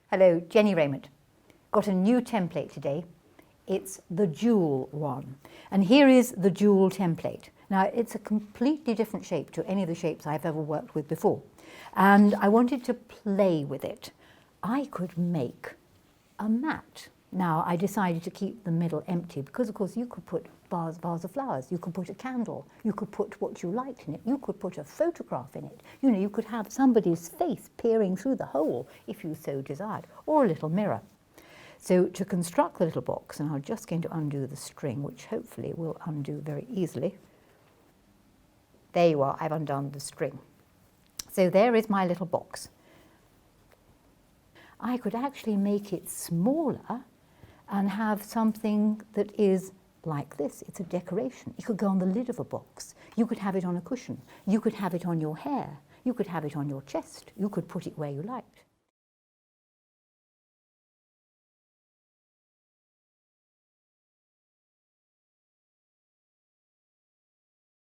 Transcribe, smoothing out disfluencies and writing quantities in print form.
Hello, Jennie Rayment. Got a new template today. It's the jewel one. And here is the jewel template. Now, it's a completely different shape to any of the shapes I've ever worked with before. And I wanted to play with it. I could make a mat. Now, I decided to keep the middle empty because, of course, you could put vase of flowers, you could put a candle, you could put what you liked in it, you could put a photograph in it. You know, you could have somebody's face peering through the hole if you so desired, or a little mirror. So to construct the little box, and I'm just going to undo the string, which hopefully will undo very easily. There you are, I've undone the string. So there is my little box. I could actually make it smaller and have something that is like this. It's a decoration. It could go on the lid of a box. You could have it on a cushion. You could have it on your hair. You could have it on your chest. You could put it where you liked.